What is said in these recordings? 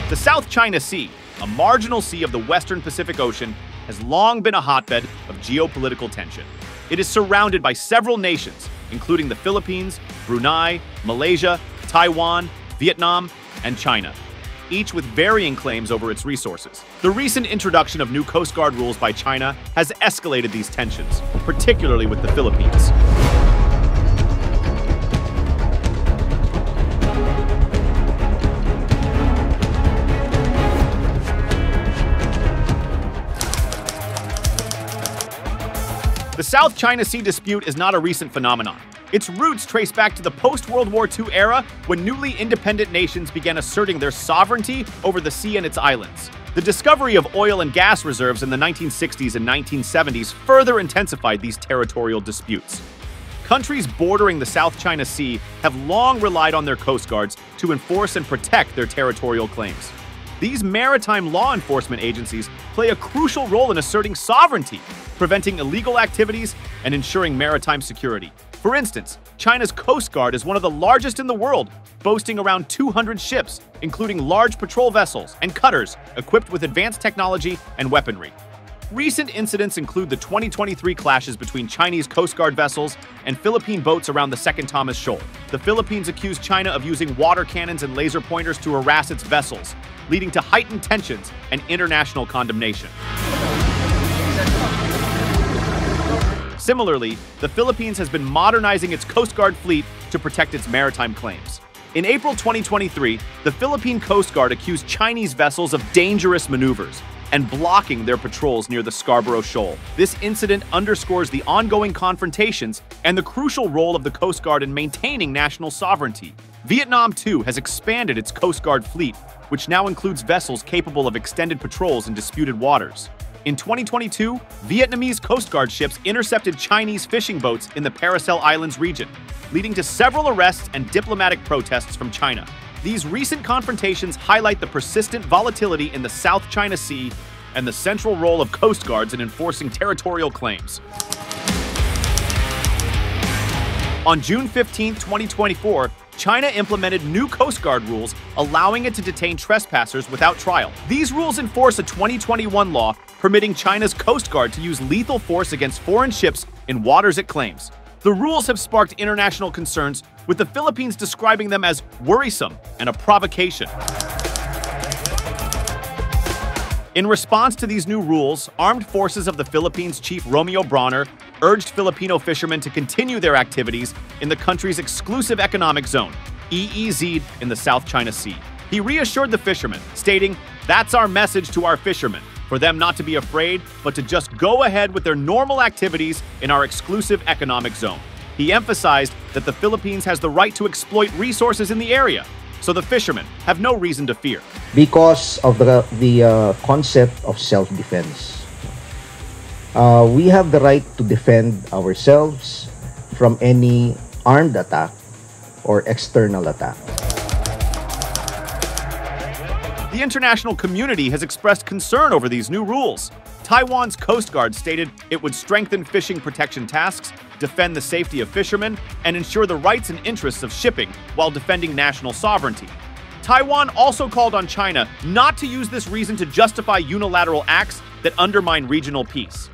The South China Sea, a marginal sea of the western Pacific Ocean, has long been a hotbed of geopolitical tension. It is surrounded by several nations, including the Philippines, Brunei, Malaysia, Taiwan, Vietnam, and China, each with varying claims over its resources. The recent introduction of new Coastguard rules by China has escalated these tensions, particularly with the Philippines. The South China Sea dispute is not a recent phenomenon. Its roots trace back to the post-World War II era when newly independent nations began asserting their sovereignty over the sea and its islands. The discovery of oil and gas reserves in the 1960s and 1970s further intensified these territorial disputes. Countries bordering the South China Sea have long relied on their coast guards to enforce and protect their territorial claims. These maritime law enforcement agencies play a crucial role in asserting sovereignty, preventing illegal activities, and ensuring maritime security. For instance, China's Coast Guard is one of the largest in the world, boasting around 200 ships, including large patrol vessels and cutters equipped with advanced technology and weaponry. Recent incidents include the 2023 clashes between Chinese Coast Guard vessels and Philippine boats around the Second Thomas Shoal. The Philippines accused China of using water cannons and laser pointers to harass its vessels, leading to heightened tensions and international condemnation. Similarly, the Philippines has been modernizing its Coast Guard fleet to protect its maritime claims. In April 2023, the Philippine Coast Guard accused Chinese vessels of dangerous maneuvers and blocking their patrols near the Scarborough Shoal. This incident underscores the ongoing confrontations and the crucial role of the Coast Guard in maintaining national sovereignty. Vietnam, too, has expanded its Coast Guard fleet, which now includes vessels capable of extended patrols in disputed waters. In 2022, Vietnamese Coast Guard ships intercepted Chinese fishing boats in the Paracel Islands region, leading to several arrests and diplomatic protests from China. These recent confrontations highlight the persistent volatility in the South China Sea and the central role of Coast Guards in enforcing territorial claims. On June 15, 2024, China implemented new Coast Guard rules, allowing it to detain trespassers without trial. These rules enforce a 2021 law permitting China's Coast Guard to use lethal force against foreign ships in waters it claims. The rules have sparked international concerns, with the Philippines describing them as worrisome and a provocation. In response to these new rules, Armed Forces of the Philippines Chief Romeo Brawner urged Filipino fishermen to continue their activities in the country's exclusive economic zone, EEZ, in the South China Sea. He reassured the fishermen, stating, "That's our message to our fishermen, for them not to be afraid, but to just go ahead with their normal activities in our exclusive economic zone." He emphasized that the Philippines has the right to exploit resources in the area, so the fishermen have no reason to fear. Because of the concept of self-defense. We have the right to defend ourselves from any armed attack or external attack. The international community has expressed concern over these new rules. Taiwan's Coast Guard stated it would strengthen fishing protection tasks, defend the safety of fishermen, and ensure the rights and interests of shipping while defending national sovereignty. Taiwan also called on China not to use this reason to justify unilateral acts that undermine regional peace.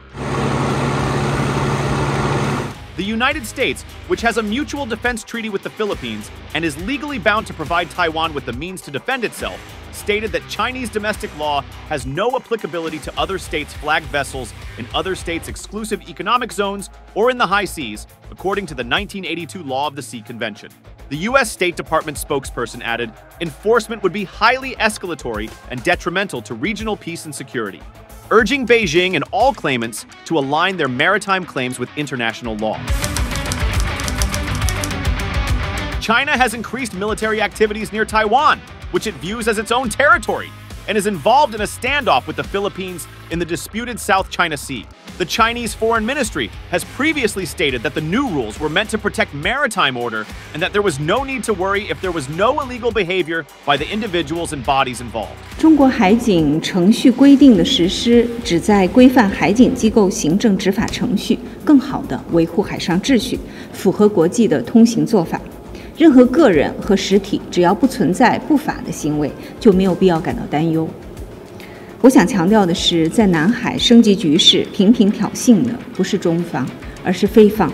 The United States, which has a mutual defense treaty with the Philippines and is legally bound to provide Taiwan with the means to defend itself, stated that Chinese domestic law has no applicability to other states' flagged vessels in other states' exclusive economic zones or in the high seas, according to the 1982 Law of the Sea Convention. The U.S. State Department spokesperson added, enforcement would be highly escalatory and detrimental to regional peace and security, urging Beijing and all claimants to align their maritime claims with international law. China has increased military activities near Taiwan, which it views as its own territory, and is involved in a standoff with the Philippines in the disputed South China Sea. The Chinese Foreign Ministry has previously stated that the new rules were meant to protect maritime order and that there was no need to worry if there was no illegal behavior by the individuals and bodies involved. 中国海警程序规定的实施，旨在规范海警机构行政执法程序，更好地维护海上秩序，符合国际的通行做法。任何个人和实体只要不存在不法的行为，就没有必要感到担忧。我想强调的是，在南海升级局势频频挑衅的不是中方，而是菲方。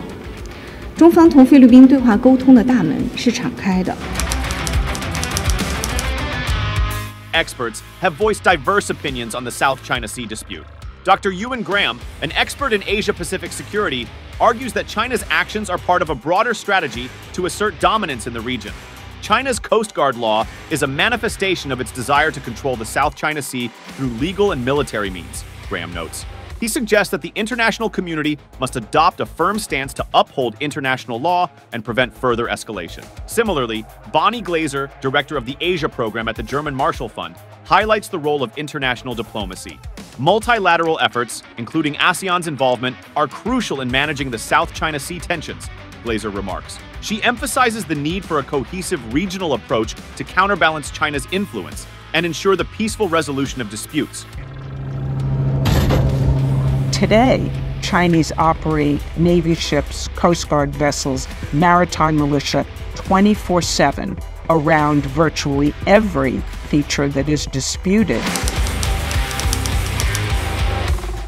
中方同菲律宾对话沟通的大门是敞开的。Experts have voiced diverse opinions on the South China Sea dispute. Dr. Ewan Graham, an expert in Asia-Pacific security, argues that China's actions are part of a broader strategy to assert dominance in the region. China's Coastguard law is a manifestation of its desire to control the South China Sea through legal and military means, Graham notes. He suggests that the international community must adopt a firm stance to uphold international law and prevent further escalation. Similarly, Bonnie Glaser, director of the Asia program at the German Marshall Fund, highlights the role of international diplomacy. Multilateral efforts, including ASEAN's involvement, are crucial in managing the South China Sea tensions, Glaser remarks. She emphasizes the need for a cohesive regional approach to counterbalance China's influence and ensure the peaceful resolution of disputes. Today, Chinese operate Navy ships, Coast Guard vessels, maritime militia 24/7 around virtually every feature that is disputed.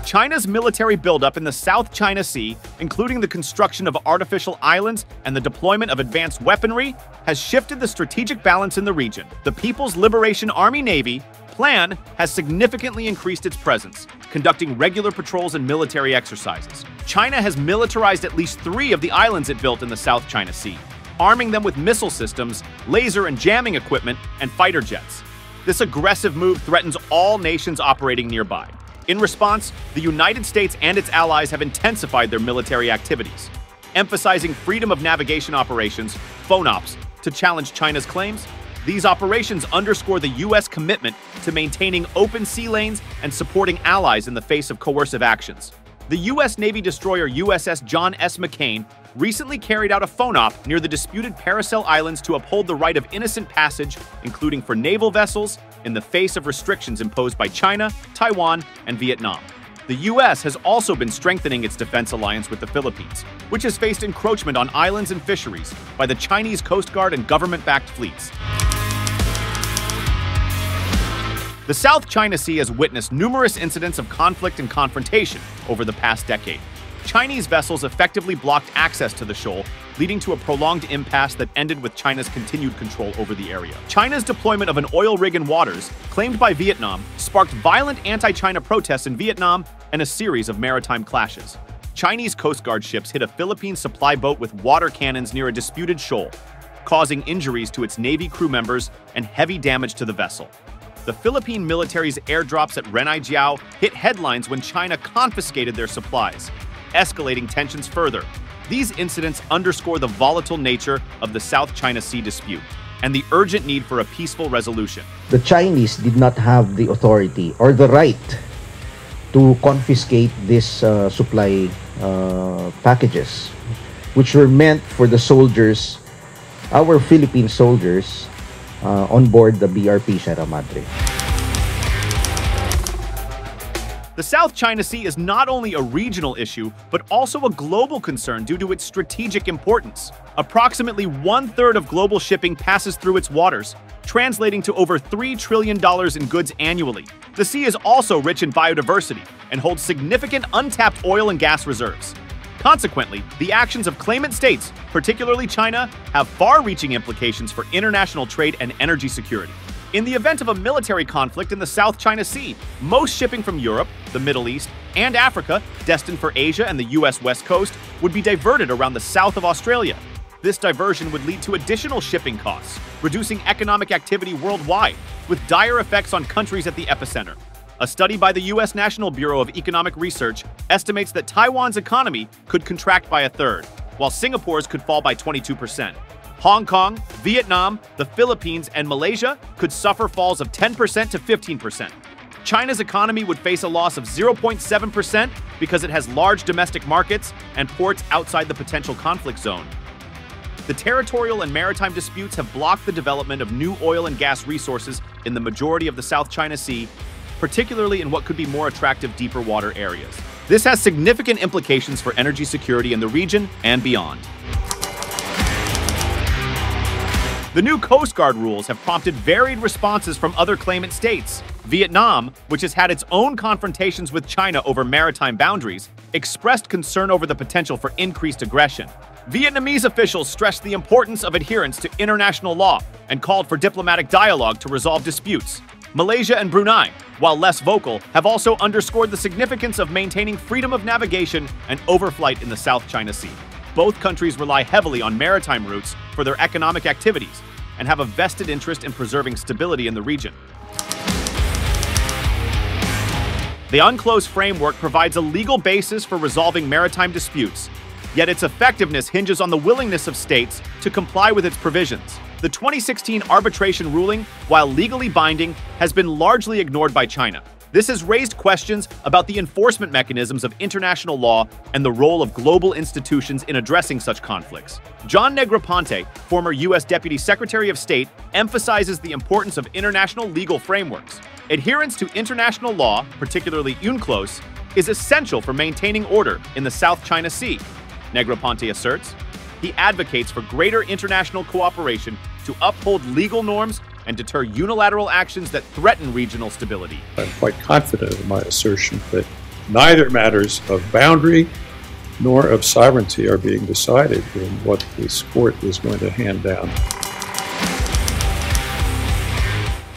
China's military buildup in the South China Sea, including the construction of artificial islands and the deployment of advanced weaponry, has shifted the strategic balance in the region. The People's Liberation Army Navy plan has significantly increased its presence, conducting regular patrols and military exercises. China has militarized at least 3 of the islands it built in the South China Sea, arming them with missile systems, laser and jamming equipment, and fighter jets. This aggressive move threatens all nations operating nearby. In response, the United States and its allies have intensified their military activities, emphasizing freedom of navigation operations, FONOPs, to challenge China's claims. These operations underscore the U.S. commitment to maintaining open sea lanes and supporting allies in the face of coercive actions. The U.S. Navy destroyer USS John S. McCain recently carried out a FONOP near the disputed Paracel Islands to uphold the right of innocent passage, including for naval vessels, in the face of restrictions imposed by China, Taiwan, and Vietnam. The U.S. has also been strengthening its defense alliance with the Philippines, which has faced encroachment on islands and fisheries by the Chinese Coast Guard and government-backed fleets. The South China Sea has witnessed numerous incidents of conflict and confrontation over the past decade. Chinese vessels effectively blocked access to the shoal, leading to a prolonged impasse that ended with China's continued control over the area. China's deployment of an oil rig in waters, claimed by Vietnam, sparked violent anti-China protests in Vietnam and a series of maritime clashes. Chinese Coast Guard ships hit a Philippine supply boat with water cannons near a disputed shoal, causing injuries to its Navy crew members and heavy damage to the vessel. The Philippine military's airdrops at Renaijiao hit headlines when China confiscated their supplies, escalating tensions further. These incidents underscore the volatile nature of the South China Sea dispute and the urgent need for a peaceful resolution. The Chinese did not have the authority or the right to confiscate these supply packages, which were meant for the soldiers, our Philippine soldiers, on board the BRP Sierra Madre. The South China Sea is not only a regional issue, but also a global concern due to its strategic importance. Approximately 1/3 of global shipping passes through its waters, translating to over $3 trillion in goods annually. The sea is also rich in biodiversity and holds significant untapped oil and gas reserves. Consequently, the actions of claimant states, particularly China, have far-reaching implications for international trade and energy security. In the event of a military conflict in the South China Sea, most shipping from Europe, the Middle East, and Africa, destined for Asia and the U.S. West Coast, would be diverted around the south of Australia. This diversion would lead to additional shipping costs, reducing economic activity worldwide, with dire effects on countries at the epicenter. A study by the U.S. National Bureau of Economic Research estimates that Taiwan's economy could contract by 1/3, while Singapore's could fall by 22%. Hong Kong, Vietnam, the Philippines, and Malaysia could suffer falls of 10% to 15%. China's economy would face a loss of 0.7% because it has large domestic markets and ports outside the potential conflict zone. The territorial and maritime disputes have blocked the development of new oil and gas resources in the majority of the South China Sea, particularly in what could be more attractive deeper water areas. This has significant implications for energy security in the region and beyond. The new Coastguard Rules have prompted varied responses from other claimant states. Vietnam, which has had its own confrontations with China over maritime boundaries, expressed concern over the potential for increased aggression. Vietnamese officials stressed the importance of adherence to international law and called for diplomatic dialogue to resolve disputes. Malaysia and Brunei, while less vocal, have also underscored the significance of maintaining freedom of navigation and overflight in the South China Sea. Both countries rely heavily on maritime routes for their economic activities and have a vested interest in preserving stability in the region. The UNCLOS framework provides a legal basis for resolving maritime disputes, yet its effectiveness hinges on the willingness of states to comply with its provisions. The 2016 arbitration ruling, while legally binding, has been largely ignored by China. This has raised questions about the enforcement mechanisms of international law and the role of global institutions in addressing such conflicts. John Negroponte, former U.S. Deputy Secretary of State, emphasizes the importance of international legal frameworks. Adherence to international law, particularly UNCLOS, is essential for maintaining order in the South China Sea, Negroponte asserts. He advocates for greater international cooperation to uphold legal norms and deter unilateral actions that threaten regional stability. I'm quite confident in my assertion that neither matters of boundary nor of sovereignty are being decided in what this court is going to hand down.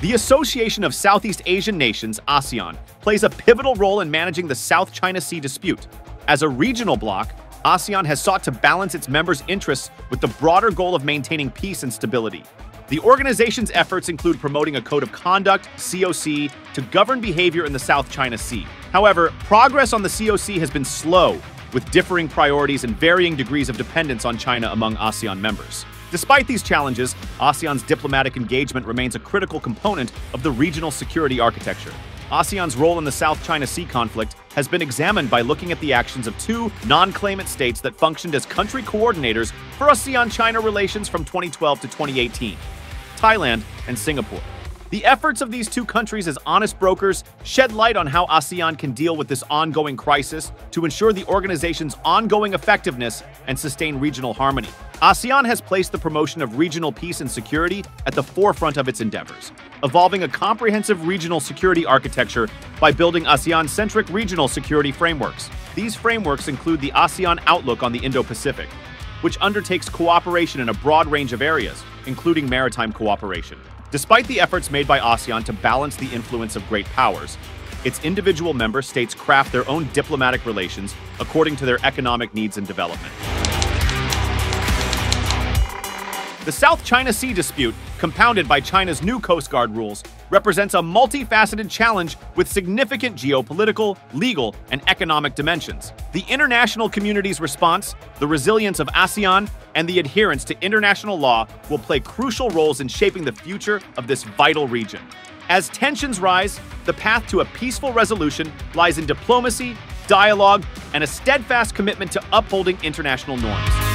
The Association of Southeast Asian Nations, ASEAN, plays a pivotal role in managing the South China Sea dispute. As a regional bloc, ASEAN has sought to balance its members' interests with the broader goal of maintaining peace and stability. The organization's efforts include promoting a code of conduct, COC, to govern behavior in the South China Sea. However, progress on the COC has been slow, with differing priorities and varying degrees of dependence on China among ASEAN members. Despite these challenges, ASEAN's diplomatic engagement remains a critical component of the regional security architecture. ASEAN's role in the South China Sea conflict has been examined by looking at the actions of two non-claimant states that functioned as country coordinators for ASEAN-China relations from 2012 to 2018. Thailand and Singapore. The efforts of these two countries as honest brokers shed light on how ASEAN can deal with this ongoing crisis to ensure the organization's ongoing effectiveness and sustain regional harmony. ASEAN has placed the promotion of regional peace and security at the forefront of its endeavors, evolving a comprehensive regional security architecture by building ASEAN-centric regional security frameworks. These frameworks include the ASEAN Outlook on the Indo-Pacific, which undertakes cooperation in a broad range of areas, including maritime cooperation. Despite the efforts made by ASEAN to balance the influence of great powers, its individual member states craft their own diplomatic relations according to their economic needs and development. The South China Sea dispute, compounded by China's new Coastguard Rules, represents a multifaceted challenge with significant geopolitical, legal, and economic dimensions. The international community's response, the resilience of ASEAN, and the adherence to international law will play crucial roles in shaping the future of this vital region. As tensions rise, the path to a peaceful resolution lies in diplomacy, dialogue, and a steadfast commitment to upholding international norms.